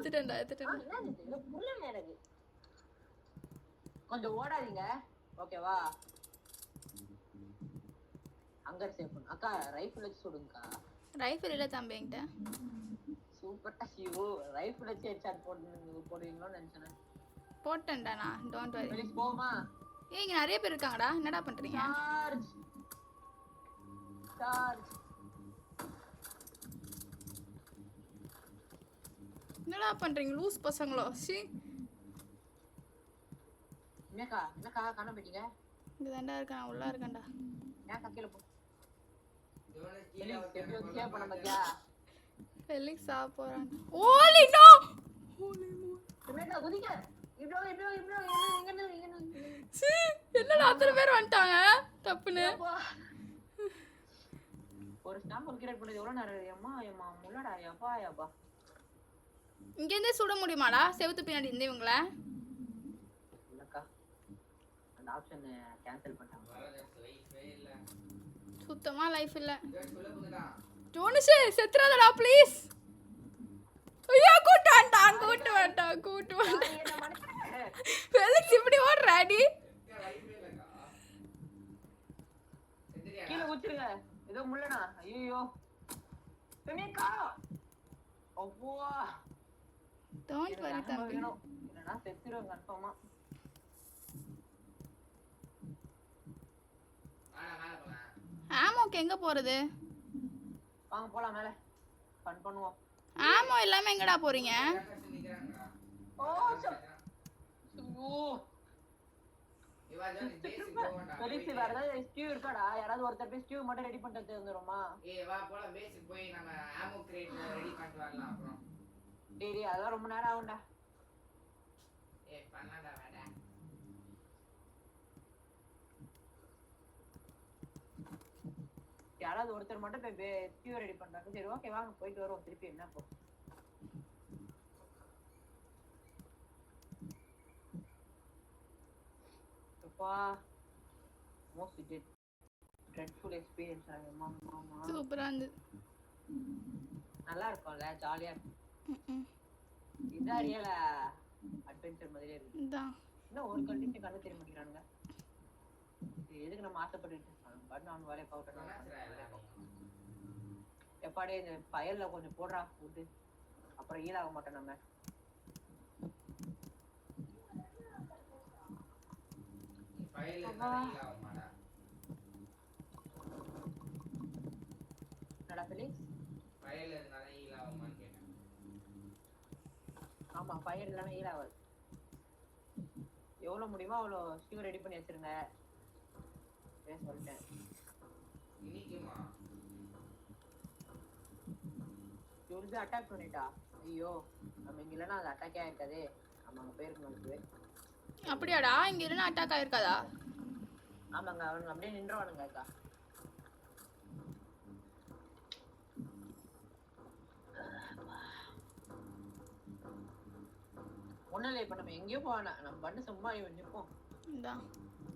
எடுத்துட்டேன்டா எனக்கு கொஞ்சம் ஓடாதீங்க ஓகேவா அங்க சேவ் பண்ணு அக்கா ரைஃபிள் வச்சு சுடுங்கக்கா ரைஃபிள் இல்ல தம்பி என்கிட்ட சூப்பர் ஐயோ ரைஃபிள் வச்சு ஹெட்ஷாட் போடுவீங்களோன்னு நினைச்சேன் போட்டேன்டா நான் டோன்ட் வரி வெளிய போமா ஏய் இங்க நிறைய பேர் இருக்காங்கடா என்னடா பண்றீங்க சார்ஜ் என்னடா பண்றீங்க லூஸ் பசங்களோ சி என்னக்கா காண போயிட்டீங்க இங்க தான்டா இருக்கேன் உள்ள இருக்கேன்டா ஏன் கீழ போ சேவ் பண்ண பாத்தியா ஃபெலிக்ஸ் ஆ போறான் ஓலி நோ ஓலி மோ என்னடா குதிங்க இப்ரோ சி என்னடா அத்தனை பேர் வந்துட்டாங்க தப்புன்னு ஒரு ஸ்டாம்ப் கிரியேட் பண்ணது எவ்வளவு நேரம் அம்மா முள்ளடா யப்பா இங்க இருந்தே சுட முடியுமாடா செவுத்து பின்னாடி இருந்தே இவங்கள இல்லக்கா அந்த ஆப்ஷன் கேன்சல் பண்ணிட்டாங்க சுத்தமா லைஃப் இல்ல ஜோனிஷ் செத்துறாதடா ப்ளீஸ் ஐயா கூட்டு வேண்டாம் ஃபெலிக்ஸ் இப்படி ஓடுறாடி கீழ ஊத்துங்க ஏதோ முள்ளடா ஐயோ துணிக்கா அப்போ டோன்ட் வரி தம்பி என்னடா செத்துறோம் கன்ஃபார்மா ஆமோக்கு எங்க போறது வாங்க போலாம் மேல ஃபன் பண்ணுவோம் ஆமோ இல்லாம எங்கடா போறீங்க ஓ பெரிசி வேற ஏதாவது ஸ்டியூ இருக்காடா யாராவது ஒருத்தர் போய் ஸ்டியூ மட்டும் ரெடி பண்ணிட்டு வந்துருமா வா போலாம் பேசிக் போய் நம்ம ஆமோ கிரியேட் ரெடி பண்ணிட்டு வரலாம் அப்புறம் டேய் அதெல்லாம் ரொம்ப நேரம் ஆகும்டா பண்ணலாம்டா வாடா யாராவது ஒருத்தர் மட்டும் போய் ஸ்டியூ ரெடி பண்றாங்க சரி ஓகே வாங்க போயிட்டு வருவோம் திருப்பி என்ன போ அப்பா மோஸ்ட் dreadful experience ஆமா சூப்பரா இருந்துது நல்லா இருக்கும்ல ஜாலியா இருக்கும் இதா ரியல் அட்வென்ச்சர் மாதிரியே இருக்கு இதான் இன்னும் ஒரு கண்டிஷன் கண்ணு தெரிய மாட்டேங்கிறானுங்க எதுக்கு நம்ம ஆசைப்பட்டுட்டு இருக்கோம் பட் நான் வேலையை பார்க்கணும் எப்பாடே இந்த பயல்ல கொஞ்சம் போடுறா ஃபுட்டு அப்புறம் ஈழாக மாட்டோம் நம்ம ஆமா ஃபயர் இல்லைன்னா ஈல் ஆகாது எவ்வளவு முடியுமோ அவ்வளோ ஸ்டியூ ரெடி பண்ணி வச்சிருங்க சொல்லிட்டேன் இவருக்கு அட்டாக் பண்ணிட்டா ஐயோ நம்ம இங்க இல்லைன்னா அது அட்டாக்கே ஆயிருக்காது நம்ம அங்க போயிருக்கணும் அப்படியாடா இங்க இல்லைன்னா அட்டாக் ஆயிருக்காதா ஆமாங்க அவனுங்க அப்படியே நின்றுவானுங்க அக்கா ஒண்ணுல இப்ப நம்ம எங்கேயோ போவானா நம்ம பண்ணு சும்மா நிப்போம்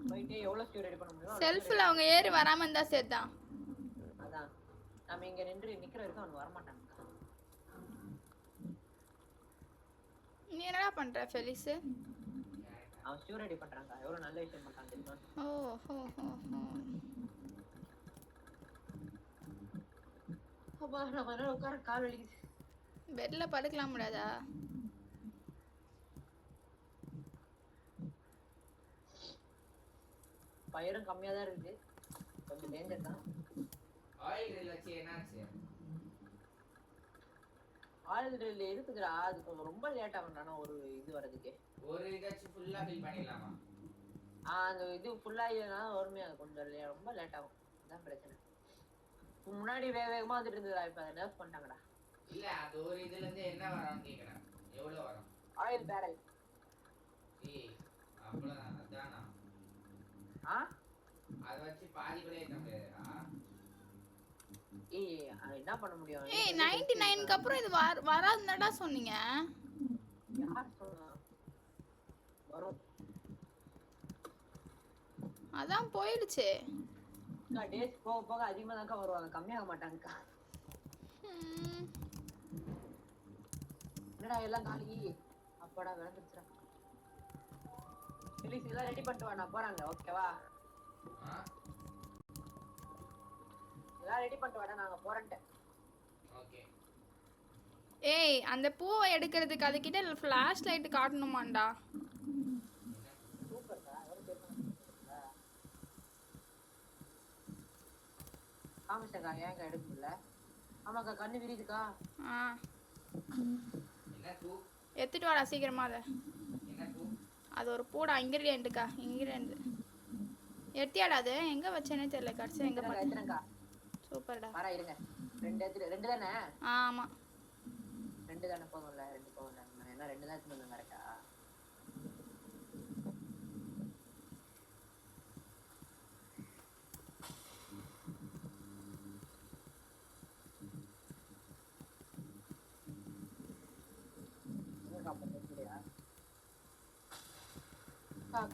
போயிட்டே எவ்வளவு ஸ்டியூ ரெடி பண்ண முடியும் செல்ஃப்ல அவங்க ஏறி வராம இருந்தா சேர்த்தான் அதான் நம்ம இங்க நின்று நிக்கிற வரைக்கும் அவன் வரமாட்டாங்க நீ என்னடா பண்ற ஃபெலிக்ஸ் அவன் ஸ்டியூ ரெடி பண்றாங்க எவ்வளவு நல்ல விஷயம் பண்றாங்க தெரியுமா ஓ ஹோ ஹோ ஹோ அப்பா நான் கொஞ்ச நேரம் உட்கார கால் வலிக்குது பெட்ல படுக்கலாம் முடியாதா ஃபயரும் கம்மியா தான் இருக்கு கொஞ்சம் டேஞ்சர் தான் ஆயில் ட்ரில் வச்சு என்னாச்சு ஆயில் ட்ரில் இருக்குதுடா அது கொஞ்சம் ரொம்ப லேட் ஆகும்டா ஒரு இது வரதுக்கு ஒரு இதாச்சு ஃபுல்லா ஃபில் பண்ணிடலாமா அந்த இது ஃபுல்லா இல்லனா ஒருமையா கொஞ்சம் ரொம்ப லேட் ஆகும் அதான் பிரச்சனை முன்னாடி வேகமா வந்துட்டு இருந்ததா இப்ப அதை நர்ஃப் பண்ணிட்டாங்கடா இல்ல அது ஒரு இதுல இருந்து என்ன வரும்னு கேக்குறேன் எவ்வளவு வரும் ஆயில் பேரல் அவ்வளவுதான் அதானா அத வச்சு பாதி கூட ஏத்த முடியாதுடா என்ன பண்ண முடியும் 99 க்கு அப்புறம் இது வராதுன்னடா சொன்னீங்க யார் சொன்னா வரும் அதான் போயிடுச்சு டேஸ் போக போக அதிகமா தான் வருவாங்க கம்மியாக மாட்டாங்கக்கா என்னடா எல்லாம் காலி அப்பாடா விளந்துருச்சுடா ரிலீஸ் எல்லாம் ரெடி பண்ணிட்டு வா நான் போறாங்க ஓகேவா எல்லாம் ரெடி பண்ணிட்டு வாடா நாங்க போறேன்ட்டு ஓகே ஏய் அந்த பூவை எடுக்கிறதுக்கு அதுக்கிட்ட ஃப்ளாஷ் லைட் காட்டணுமாண்டா? சூப்பர்டா எவ்வளவு பேர் காமிச்சக்கா ஏங்க எடுக்க முடியல ஆமாக்கா கண்ணு விரியுதுக்கா ஆ என்ன பூ எடுத்துட்டு வாடா சீக்கிரமா அதை. என்ன பூ அது ஒரு பூடா இன்கிரீடியண்ட்டுக்கா இன்கிரீடியண்ட். எடுத்தியாடா அது? எங்கே வச்சேனே தெரியல கடைசி எங்கே பார்த்தேன். எடுத்துறேன்க்கா சூப்பர்டா. வரா இருங்க ரெண்டு தானே ஆமாம் 2 தானே போதும்ல 2 போதும்ல நான் என்ன 2 தான் எடுத்துட்டு வந்தேன் கரெக்டா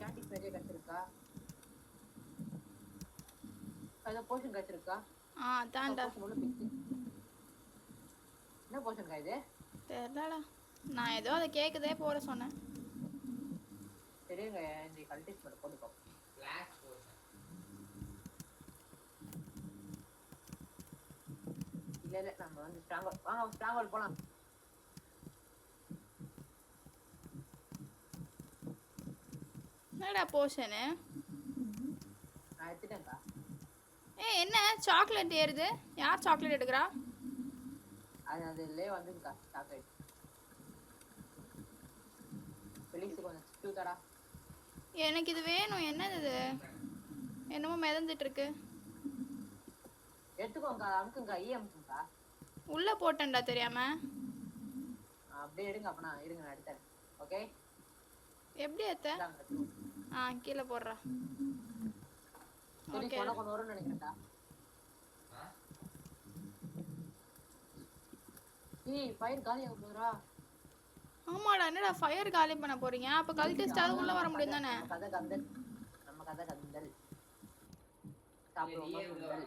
கேண்டி பெரிய கச்சிருக்கா அத போஷன் கச்சிருக்கா ஆ தாண்டா. என்ன போஷன் இது தெரியலடா நான் ஏதோ அதை கேட்குதே போட சொன்னேன். சரிங்க இந்த கல்டிஸ் மட்டும் போட்டுக்கோ ஃபிளாஷ் போஷன் இல்ல நம்ம வந்து ஸ்ட்ராங் போலாம் என்னடா போஷனு? நான் எடுத்துட்டேன்க்கா ஏய் என்ன சாக்லேட் ஏறுது? யார் சாக்லேட் எடுக்கிறா? அதுலயே வந்துருக்கா சாக்லேட் ரிலீஸ் கொஞ்சம் கியூட்டாடா எனக்கு இது வேணும். என்னது இது? என்னமோ மிதந்துட்டு இருக்கு. எடுத்துக்கோங்க அமுக்குங்க அமுக்குங்கக்கா உள்ள போட்டேன்டா தெரியாம. அப்படியே எடுங்க அப்பனா இருங்க நான் எடுத்தேன் ஓகே எப்படி ஏத்த? ஆ கீழே போடுறா. ஓகே கொண்டு வரும்னு நினைக்கிறேன்டா ஏய் ஃபயர் காலி ஆக போறா. ஆமாடா என்னடா ஃபயர் காலி பண்ண போறீங்க? அப்ப கல்டிஸ்ட் அது உள்ள வர முடியும் தானே? நம்ம கதை கந்தல் சாப்பிடுவோம்